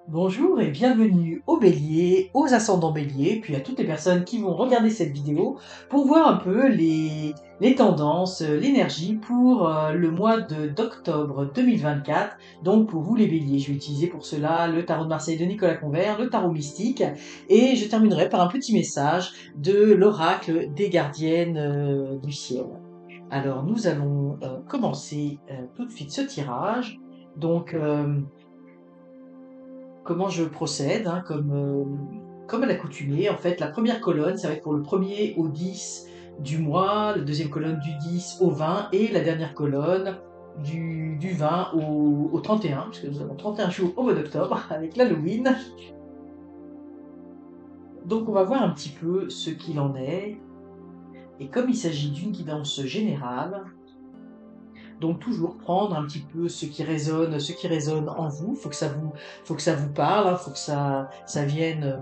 Bonjour et bienvenue aux béliers, aux ascendants béliers, puis à toutes les personnes qui vont regarder cette vidéo pour voir un peu les tendances, l'énergie pour le mois d'octobre 2024. Donc pour vous les béliers, je vais utiliser pour cela le tarot de Marseille de Nicolas Convert, le tarot mystique, et je terminerai par un petit message de l'oracle des gardiennes du ciel. Alors nous allons commencer tout de suite ce tirage. Donc comment je procède, hein, comme à l'accoutumée. En fait, la première colonne, ça va être pour le 1er au 10 du mois, la deuxième colonne du 10 au 20, et la dernière colonne du 20 au 31, puisque nous avons 31 jours au mois d'octobre, avec l'Halloween. Donc on va voir un petit peu ce qu'il en est. Et comme il s'agit d'une guidance générale, donc toujours prendre un petit peu ce qui résonne en vous. Faut que ça vous parle, hein, faut que ça vienne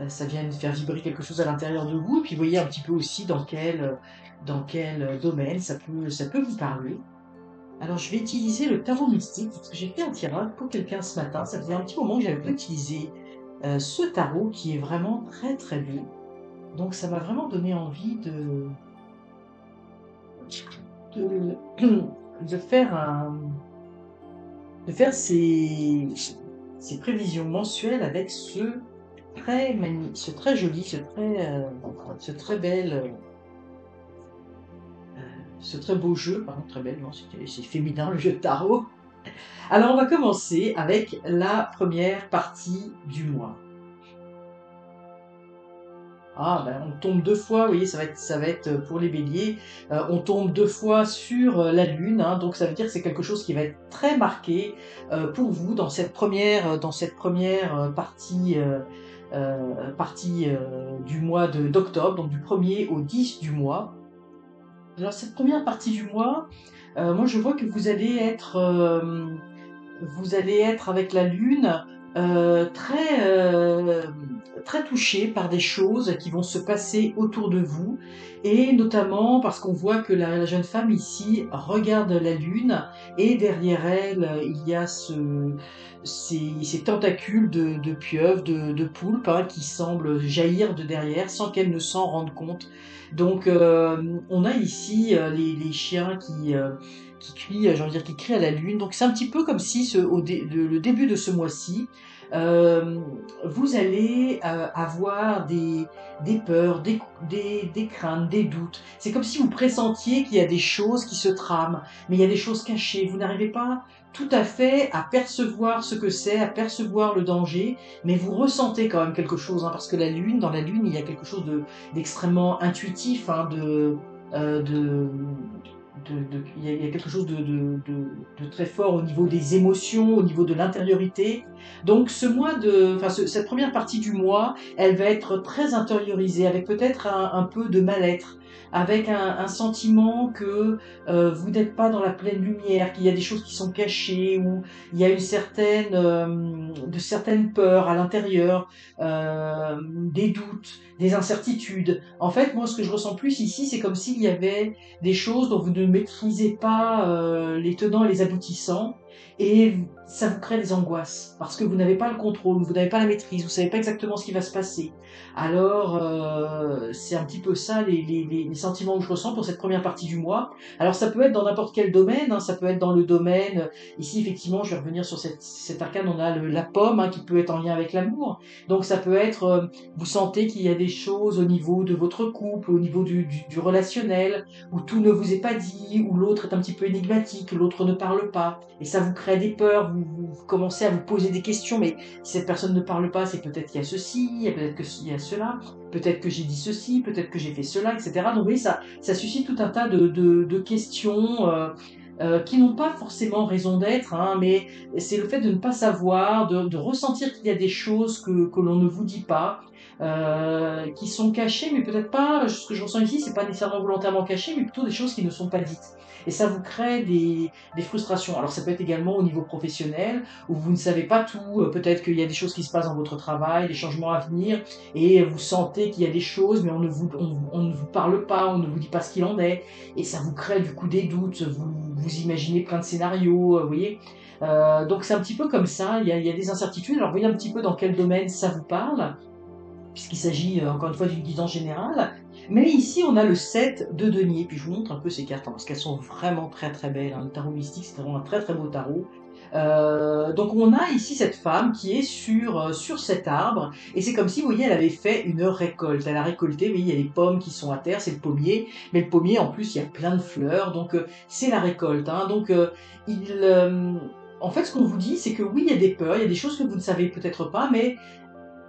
ça vient faire vibrer quelque chose à l'intérieur de vous, et puis voyez un petit peu aussi dans quel domaine ça peut vous parler. Alors je vais utiliser le tarot mystique, parce que j'ai fait un tirage pour quelqu'un ce matin, ça faisait un petit moment que j'avais pas utilisé ce tarot qui est vraiment très très beau. Donc ça m'a vraiment donné envie de, de faire ces prévisions mensuelles avec ce très joli, ce très bel, ce très beau jeu, pardon, très belle, non, c'est féminin le jeu de tarot. Alors on va commencer avec la première partie du mois. Ah ben on tombe deux fois, vous voyez, ça va être pour les béliers, on tombe deux fois sur la lune, hein, donc ça veut dire que c'est quelque chose qui va être très marqué pour vous dans cette première partie du mois d'octobre, donc du 1er au 10 du mois. Alors cette première partie du mois, moi je vois que vous allez être avec la lune très touché par des choses qui vont se passer autour de vous, et notamment parce qu'on voit que la jeune femme ici regarde la lune, et derrière elle il y a ces tentacules de pieuvre, de poulpe, hein, qui semblent jaillir de derrière sans qu'elle ne s'en rende compte. Donc on a ici les chiens qui crient, j'ai envie de dire, qui crient à la lune. Donc c'est un petit peu comme si le début de ce mois-ci, euh, vous allez avoir des peurs, des craintes, des doutes. C'est comme si vous pressentiez qu'il y a des choses qui se trament, mais il y a des choses cachées. Vous n'arrivez pas tout à fait à percevoir ce que c'est, à percevoir le danger, mais vous ressentez quand même quelque chose, hein, parce que dans la lune, il y a quelque chose d'extrêmement intuitif, hein, il y a quelque chose de très fort au niveau des émotions, au niveau de l'intériorité. Donc cette première partie du mois, elle va être très intériorisée, avec peut-être un peu de mal-être, avec un sentiment que vous n'êtes pas dans la pleine lumière, qu'il y a des choses qui sont cachées, ou il y a de certaines peurs à l'intérieur, des doutes, des incertitudes. En fait, moi, ce que je ressens plus ici, c'est comme s'il y avait des choses dont vous ne maîtrisez pas les tenants et les aboutissants, et ça vous crée des angoisses, parce que vous n'avez pas le contrôle, vous n'avez pas la maîtrise, vous savez pas exactement ce qui va se passer. Alors, c'est un petit peu ça les sentiments que je ressens pour cette première partie du mois. Alors, ça peut être dans n'importe quel domaine, hein, ça peut être dans le domaine, ici, effectivement, je vais revenir sur cet arcane, on a la pomme, hein, qui peut être en lien avec l'amour. Donc, ça peut être, vous sentez qu'il y a des choses au niveau de votre couple, au niveau du relationnel, où tout ne vous est pas dit, où l'autre est un petit peu énigmatique, l'autre ne parle pas, et ça vous crée des peurs, vous commencez à vous poser des questions, mais si cette personne ne parle pas, c'est peut-être qu'il y a ceci, il y a peut-être qu'il y a cela, peut-être que j'ai dit ceci, peut-être que j'ai fait cela, etc. Donc vous voyez, ça suscite tout un tas de questions qui n'ont pas forcément raison d'être, hein, mais c'est le fait de ne pas savoir, de ressentir qu'il y a des choses que l'on ne vous dit pas, qui sont cachées, mais peut-être pas, ce que je ressens ici, c'est pas nécessairement volontairement caché, mais plutôt des choses qui ne sont pas dites. Et ça vous crée des frustrations. Alors ça peut être également au niveau professionnel, où vous ne savez pas tout, peut-être qu'il y a des choses qui se passent dans votre travail, des changements à venir, et vous sentez qu'il y a des choses, mais on ne vous parle pas, on ne vous dit pas ce qu'il en est, et ça vous crée du coup des doutes, vous imaginez plein de scénarios, vous voyez. Donc c'est un petit peu comme ça, il y a des incertitudes. Alors voyez un petit peu dans quel domaine ça vous parle, puisqu'il s'agit encore une fois d'une guidance générale. Mais ici, on a le 7 de denier. Puis je vous montre un peu ces cartes, hein, parce qu'elles sont vraiment très très belles, hein. Le tarot mystique, c'est vraiment un très très beau tarot. Donc on a ici cette femme qui est sur cet arbre, et c'est comme si, vous voyez, elle avait fait une récolte. Elle a récolté, vous voyez, il y a les pommes qui sont à terre, c'est le pommier, mais le pommier, en plus, il y a plein de fleurs, donc c'est la récolte, hein. Donc il... en fait, ce qu'on vous dit, c'est que oui, il y a des peurs, il y a des choses que vous ne savez peut-être pas, mais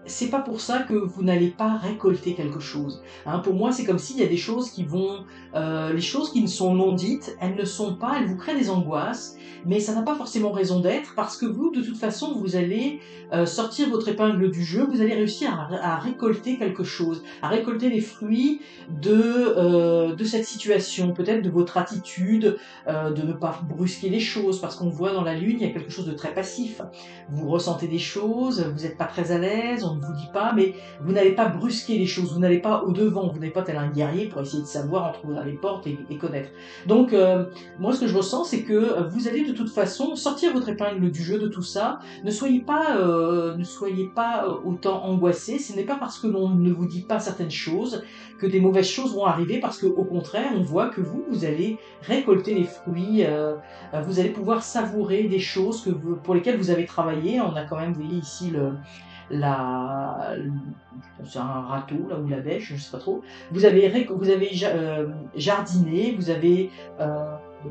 c'est pas pour ça que vous n'allez pas récolter quelque chose. Hein, pour moi, c'est comme s'il y a des choses qui vont, les choses qui ne sont non dites, elles ne sont pas, elles vous créent des angoisses, mais ça n'a pas forcément raison d'être parce que vous, de toute façon, vous allez sortir votre épingle du jeu, vous allez réussir à récolter quelque chose, à récolter les fruits de cette situation, peut-être de votre attitude, de ne pas brusquer les choses, parce qu'on voit dans la lune, il y a quelque chose de très passif. Vous ressentez des choses, vous n'êtes pas très à l'aise, on ne vous dit pas, mais vous n'allez pas brusquer les choses, vous n'allez pas au-devant, vous n'êtes pas tel un guerrier pour essayer de savoir entre les portes et connaître. Donc, moi, ce que je ressens, c'est que vous allez de toute façon sortir votre épingle du jeu de tout ça. Ne soyez pas, autant angoissé. Ce n'est pas parce que l'on ne vous dit pas certaines choses que des mauvaises choses vont arriver, parce qu'au contraire, on voit que vous allez récolter les fruits, vous allez pouvoir savourer des choses pour lesquelles vous avez travaillé. On a quand même, vous voyez ici c'est un râteau là, ou la bêche, je ne sais pas trop. Vous avez jardiné, vous avez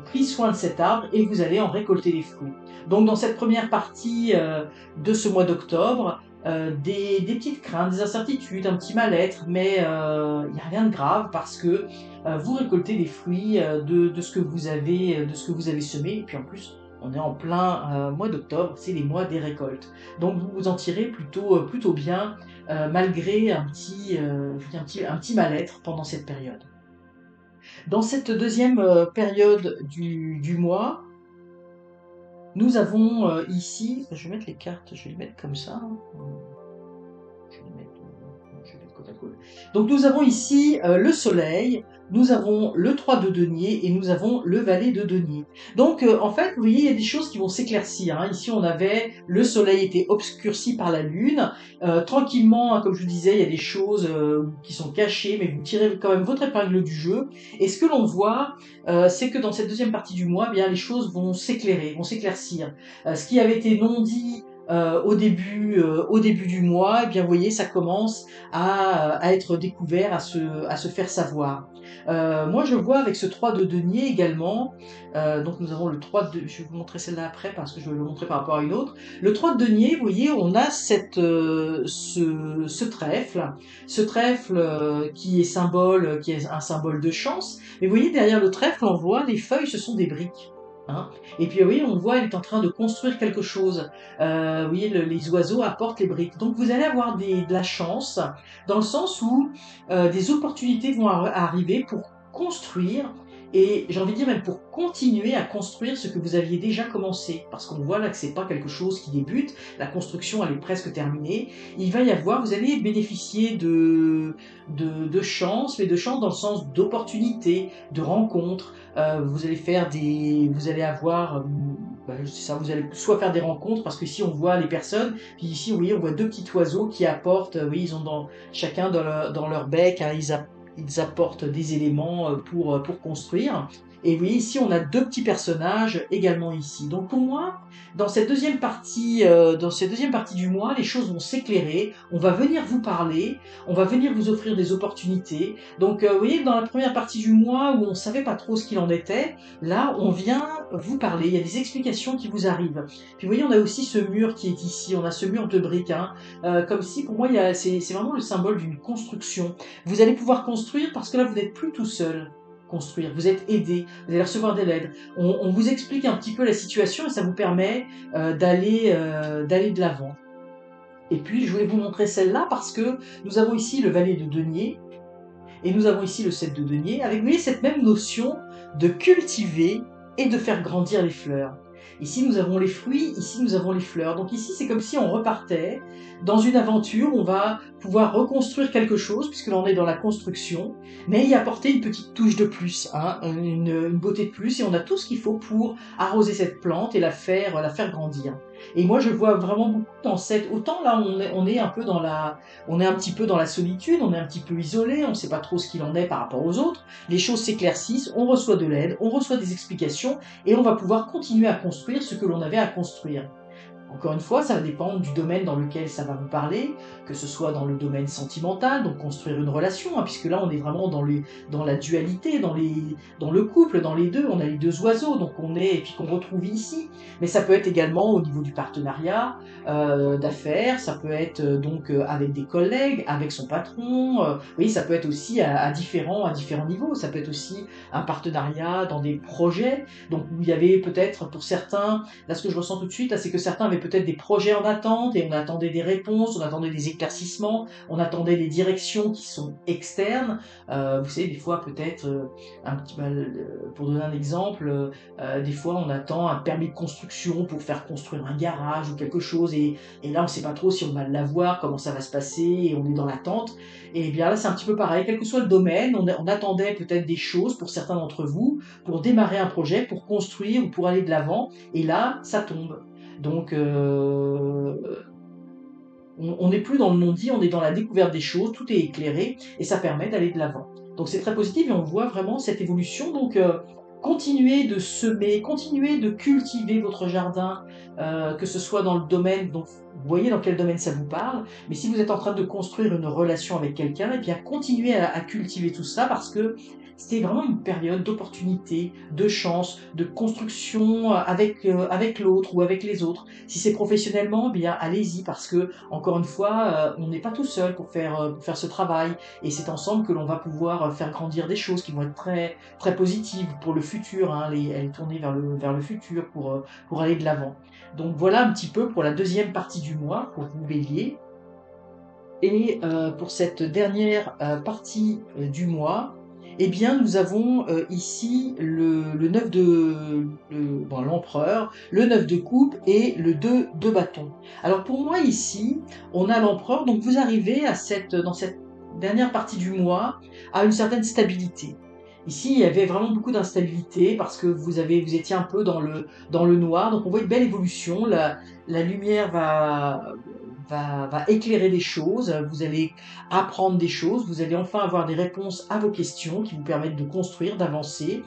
pris soin de cet arbre et vous allez en récolter les fruits. Donc dans cette première partie de ce mois d'octobre, des petites craintes, des incertitudes, un petit mal-être, mais il n'y a rien de grave parce que vous récoltez les fruits de ce que vous avez semé, et puis en plus on est en plein mois d'octobre, c'est les mois des récoltes. Donc vous vous en tirez plutôt bien, malgré un petit mal-être pendant cette période. Dans cette deuxième période du mois, nous avons ici, je vais mettre les cartes, je vais les mettre comme ça. Je vais les mettre côte à côte. Donc nous avons ici le soleil, nous avons le 3 de denier et nous avons le valet de denier. Donc en fait, vous voyez, il y a des choses qui vont s'éclaircir, hein. Ici, on avait le soleil était obscurci par la lune. Tranquillement, hein, comme je vous disais, il y a des choses qui sont cachées, mais vous tirez quand même votre épingle du jeu. Et ce que l'on voit, c'est que dans cette deuxième partie du mois, eh bien les choses vont s'éclairer, vont s'éclaircir. Ce qui avait été non dit au début du mois, eh bien, vous voyez, ça commence à être découvert, à se faire savoir. Moi, je vois avec ce 3 de denier également, donc nous avons le 3 de... Je vais vous montrer celle-là après parce que je vais le montrer par rapport à une autre. Le 3 de denier, vous voyez, on a ce trèfle qui est un symbole de chance. Mais vous voyez, derrière le trèfle, on voit les feuilles, ce sont des briques. Hein. Et puis oui, on voit, elle est en train de construire quelque chose. Vous voyez, les oiseaux apportent les briques. Donc vous allez avoir de la chance, dans le sens où des opportunités vont arriver pour construire, et j'ai envie de dire même pour continuer à construire ce que vous aviez déjà commencé. Parce qu'on voit là que c'est pas quelque chose qui débute, la construction elle est presque terminée. Il va y avoir, vous allez bénéficier de chance, mais de chance dans le sens d'opportunités, de rencontres. Vous allez avoir, ça, vous allez soit faire des rencontres, parce que ici on voit les personnes, puis ici vous voyez on voit deux petits oiseaux qui apportent, oui, ils ont chacun dans leur bec, hein, ils apportent des éléments pour construire. Et vous voyez ici on a deux petits personnages également ici. Donc pour moi, dans cette deuxième partie du mois, les choses vont s'éclairer, on va venir vous parler, on va venir vous offrir des opportunités. Donc vous voyez, dans la première partie du mois où on ne savait pas trop ce qu'il en était, là on vient vous parler, il y a des explications qui vous arrivent. Puis vous voyez, on a aussi ce mur qui est ici, on a ce mur de briques, hein, comme si pour moi c'est vraiment le symbole d'une construction. Vous allez pouvoir construire parce que là vous n'êtes plus tout seul. Construire, vous êtes aidé, vous allez recevoir de l'aide. On vous explique un petit peu la situation et ça vous permet d'aller de l'avant. Et puis je voulais vous montrer celle-là parce que nous avons ici le valet de denier et nous avons ici le 7 de denier, avec, vous voyez, cette même notion de cultiver et de faire grandir les fleurs. Ici, nous avons les fruits, ici, nous avons les fleurs. Donc ici, c'est comme si on repartait dans une aventure, on va pouvoir reconstruire quelque chose, puisque l'on est dans la construction, mais y apporter une petite touche de plus, hein, une beauté de plus, et on a tout ce qu'il faut pour arroser cette plante et la faire grandir. Et moi, je vois vraiment beaucoup dans cette... Autant là, on est un peu dans la... On est un petit peu dans la solitude, on est un petit peu isolé, on ne sait pas trop ce qu'il en est par rapport aux autres. Les choses s'éclaircissent, on reçoit de l'aide, on reçoit des explications, et on va pouvoir continuer à construire ce que l'on avait à construire. Encore une fois, ça va dépendre du domaine dans lequel ça va vous parler, que ce soit dans le domaine sentimental, donc construire une relation, hein, puisque là on est vraiment dans la dualité, dans le couple, dans les deux, on a les deux oiseaux, donc on est, et puis qu'on retrouve ici. Mais ça peut être également au niveau du partenariat, d'affaires, ça peut être avec des collègues, avec son patron, oui, ça peut être aussi à différents niveaux, ça peut être aussi un partenariat dans des projets, donc où il y avait peut-être pour certains, là ce que je ressens tout de suite, là, c'est que certains avaient peut-être des projets en attente et on attendait des réponses, on attendait des éclaircissements, on attendait des directions qui sont externes. Vous savez, des fois peut-être, pour donner un exemple, des fois on attend un permis de construction pour faire construire un garage ou quelque chose et là on ne sait pas trop si on va l'avoir, comment ça va se passer et on est dans l'attente. Et bien là c'est un petit peu pareil, quel que soit le domaine, on attendait peut-être des choses pour certains d'entre vous, pour démarrer un projet, pour construire ou pour aller de l'avant, et là ça tombe. Donc, on n'est plus dans le non-dit, on est dans la découverte des choses, tout est éclairé et ça permet d'aller de l'avant. Donc c'est très positif et on voit vraiment cette évolution. Donc continuez de semer, continuez de cultiver votre jardin, que ce soit dans le domaine, donc vous voyez dans quel domaine ça vous parle, mais si vous êtes en train de construire une relation avec quelqu'un, eh bien continuez à cultiver tout ça parce que c'était vraiment une période d'opportunité, de chance, de construction avec l'autre ou avec les autres. Si c'est professionnellement, eh bien allez-y parce que encore une fois, on n'est pas tout seul pour faire ce travail et c'est ensemble que l'on va pouvoir faire grandir des choses qui vont être très très positives pour le futur, hein, aller tourner vers le futur pour aller de l'avant. Donc voilà un petit peu pour la deuxième partie du mois pour vous Bélier. Et pour cette dernière partie du mois, eh bien, nous avons ici le 9 l'empereur, le 9 de coupe et le 2 de bâton. Alors pour moi ici, on a l'empereur, donc vous arrivez dans cette dernière partie du mois à une certaine stabilité. Ici, il y avait vraiment beaucoup d'instabilité parce que vous étiez un peu dans le noir, donc on voit une belle évolution, la lumière va éclairer des choses, vous allez apprendre des choses, vous allez enfin avoir des réponses à vos questions qui vous permettent de construire, d'avancer.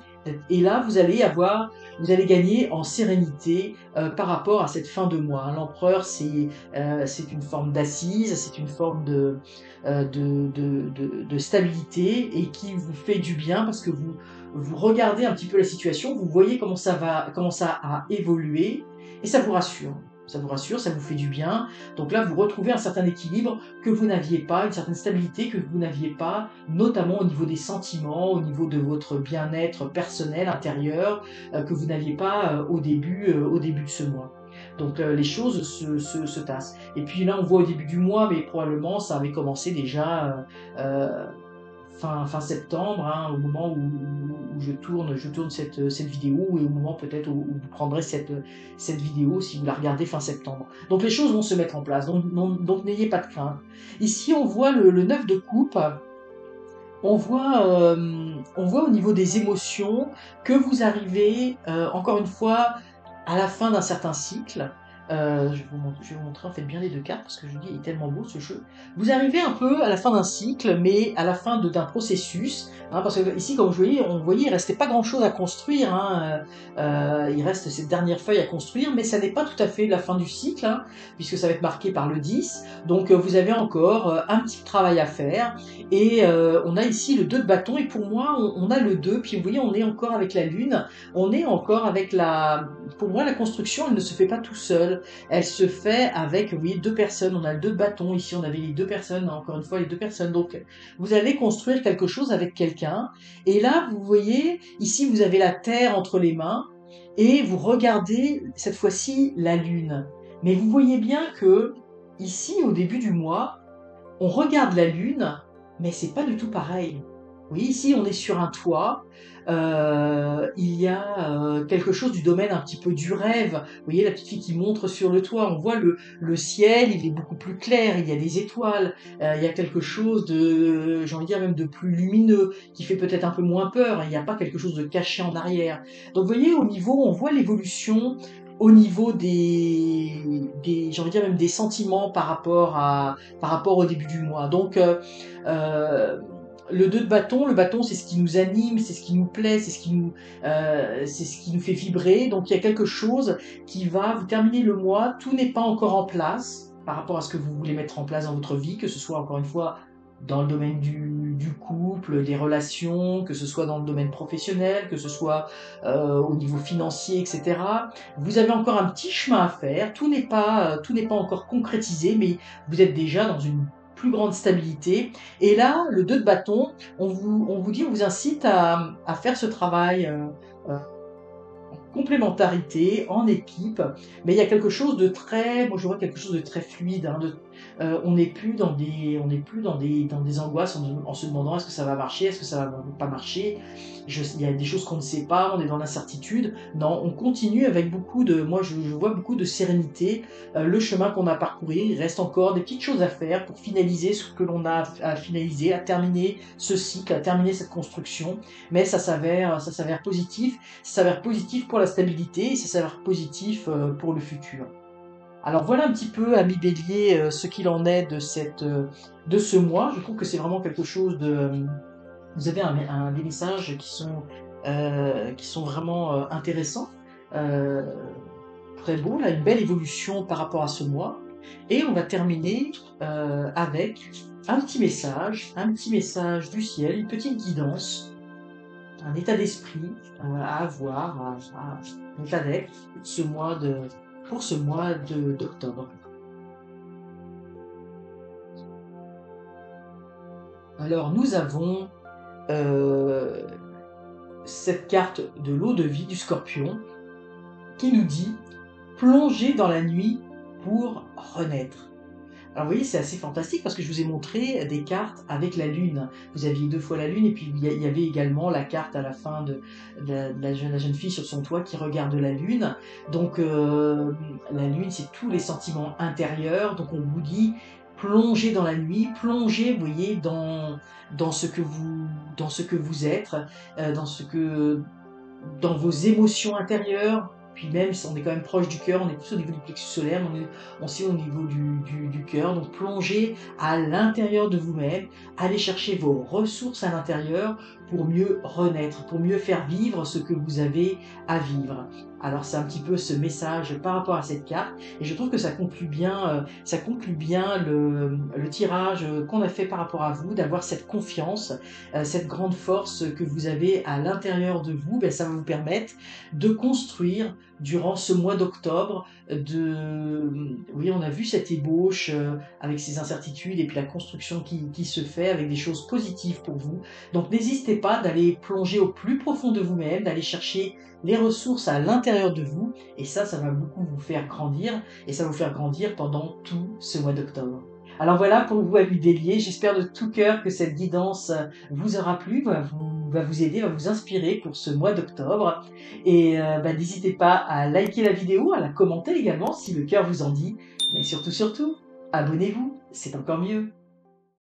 Et là, vous allez gagner en sérénité par rapport à cette fin de mois. L'empereur, c'est une forme d'assise, c'est une forme de stabilité et qui vous fait du bien parce que vous regardez un petit peu la situation, vous voyez comment ça a évolué et ça vous rassure. Ça vous rassure, ça vous fait du bien. Donc là, vous retrouvez un certain équilibre que vous n'aviez pas, une certaine stabilité que vous n'aviez pas, notamment au niveau des sentiments, au niveau de votre bien-être personnel, intérieur, que vous n'aviez pas au début de ce mois. Donc les choses se tassent. Et puis là, on voit au début du mois, mais probablement ça avait commencé déjà fin septembre, hein, au moment où je tourne cette vidéo, et au moment peut-être où vous prendrez cette vidéo si vous la regardez fin septembre. Donc les choses vont se mettre en place, donc n'ayez pas de crainte. Ici on voit le 9 de coupe, on voit au niveau des émotions que vous arrivez, encore une fois, à la fin d'un certain cycle. Je vais vous montrer en fait bien les deux cartes parce que je vous dis, il est tellement beau ce jeu. Vous arrivez un peu à la fin d'un cycle, mais à la fin d'un processus, hein, parce que ici, comme vous voyez, il restait pas grand chose à construire, hein, il reste cette dernière feuille à construire, mais ça n'est pas tout à fait la fin du cycle, hein, puisque ça va être marqué par le 10, donc vous avez encore un petit travail à faire, et on a ici le 2 de bâton, et pour moi, on a le 2, puis vous voyez, on est encore avec la lune, on est encore avec pour moi, la construction, elle ne se fait pas tout seul. Elle se fait avec, vous voyez, deux personnes. On a le 2 de bâton. Ici, on avait les deux personnes. Encore une fois, les deux personnes. Donc, vous allez construire quelque chose avec quelqu'un. Et là, vous voyez, ici, vous avez la terre entre les mains. Et vous regardez, cette fois-ci, la lune. Mais vous voyez bien que, ici, au début du mois, on regarde la lune, mais c'est pas du tout pareil. Oui, ici, on est sur un toit. Il y a quelque chose du domaine un petit peu du rêve. Vous voyez la petite fille qui montre sur le toit. On voit le ciel, il est beaucoup plus clair. Il y a des étoiles. Il y a quelque chose de, j'ai envie de dire même de plus lumineux, qui fait peut-être un peu moins peur. Il n'y a pas quelque chose de caché en arrière. Donc, vous voyez, au niveau, on voit l'évolution. Au niveau j'ai envie de dire même des sentiments par rapport au début du mois. Donc, euh, le 2 de bâton, le bâton c'est ce qui nous anime, c'est ce qui nous plaît, c'est ce qui nous fait vibrer. Donc il y a quelque chose qui va vous terminer le mois. Tout n'est pas encore en place par rapport à ce que vous voulez mettre en place dans votre vie, que ce soit encore une fois dans le domaine du couple, des relations, que ce soit dans le domaine professionnel, que ce soit au niveau financier, etc. Vous avez encore un petit chemin à faire. Tout n'est pas encore concrétisé, mais vous êtes déjà dans une plus grande stabilité. Et là, le 2 de bâton, on vous dit, on vous incite à faire ce travail complémentarité, en équipe, mais il y a quelque chose de très, moi je vois quelque chose de très fluide. Hein, on n'est plus on n'est plus dans des angoisses en se demandant est-ce que ça va marcher, est-ce que ça va pas marcher. Il y a des choses qu'on ne sait pas, on est dans l'incertitude. Non, on continue avec beaucoup de, moi je vois beaucoup de sérénité. Le chemin qu'on a parcouru, il reste encore des petites choses à faire pour finaliser ce que l'on a à finaliser, à terminer ce cycle, à terminer cette construction. Mais ça s'avère positif. Ça s'avère positif pour la stabilité et ça s'avère positif pour le futur. Alors voilà un petit peu, ami Bélier, ce qu'il en est de ce mois. Je trouve que c'est vraiment quelque chose de... Vous avez des messages qui sont vraiment intéressants, euh, très beaux, là, une belle évolution par rapport à ce mois. Et on va terminer avec un petit message du ciel, une petite guidance, un état d'esprit à avoir, un état d'être pour ce mois d'octobre. Alors nous avons euh, cette carte de l'eau de vie du Scorpion qui nous dit plonger dans la nuit pour renaître. Alors vous voyez, c'est assez fantastique parce que je vous ai montré des cartes avec la lune. Vous aviez 2 fois la lune et puis il y avait également la carte à la fin de la jeune fille sur son toit qui regarde la lune. Donc la lune, c'est tous les sentiments intérieurs. Donc on vous dit plongez dans la nuit, plongez, vous voyez, dans ce que vous êtes, dans vos émotions intérieures. Puis même, on est quand même proche du cœur, on est plus au niveau du plexus solaire, on est aussi au niveau du cœur. Donc plongez à l'intérieur de vous-même, allez chercher vos ressources à l'intérieur pour mieux renaître, pour mieux faire vivre ce que vous avez à vivre. Alors c'est un petit peu ce message par rapport à cette carte, et je trouve que ça conclut bien le tirage qu'on a fait par rapport à vous, d'avoir cette confiance, cette grande force que vous avez à l'intérieur de vous. Ben, ça va vous permettre de construire durant ce mois d'octobre. Oui, on a vu cette ébauche avec ces incertitudes et puis la construction qui se fait avec des choses positives pour vous. Donc n'hésitez pas d'aller plonger au plus profond de vous-même, d'aller chercher les ressources à l'intérieur de vous, et ça va beaucoup vous faire grandir, et ça va vous faire grandir pendant tout ce mois d'octobre. Alors voilà pour vous, amis Bélier, j'espère de tout cœur que cette guidance vous aura plu, va vous aider, va vous inspirer pour ce mois d'octobre. Et n'hésitez pas à liker la vidéo, à la commenter également si le cœur vous en dit. Mais surtout, abonnez-vous, c'est encore mieux.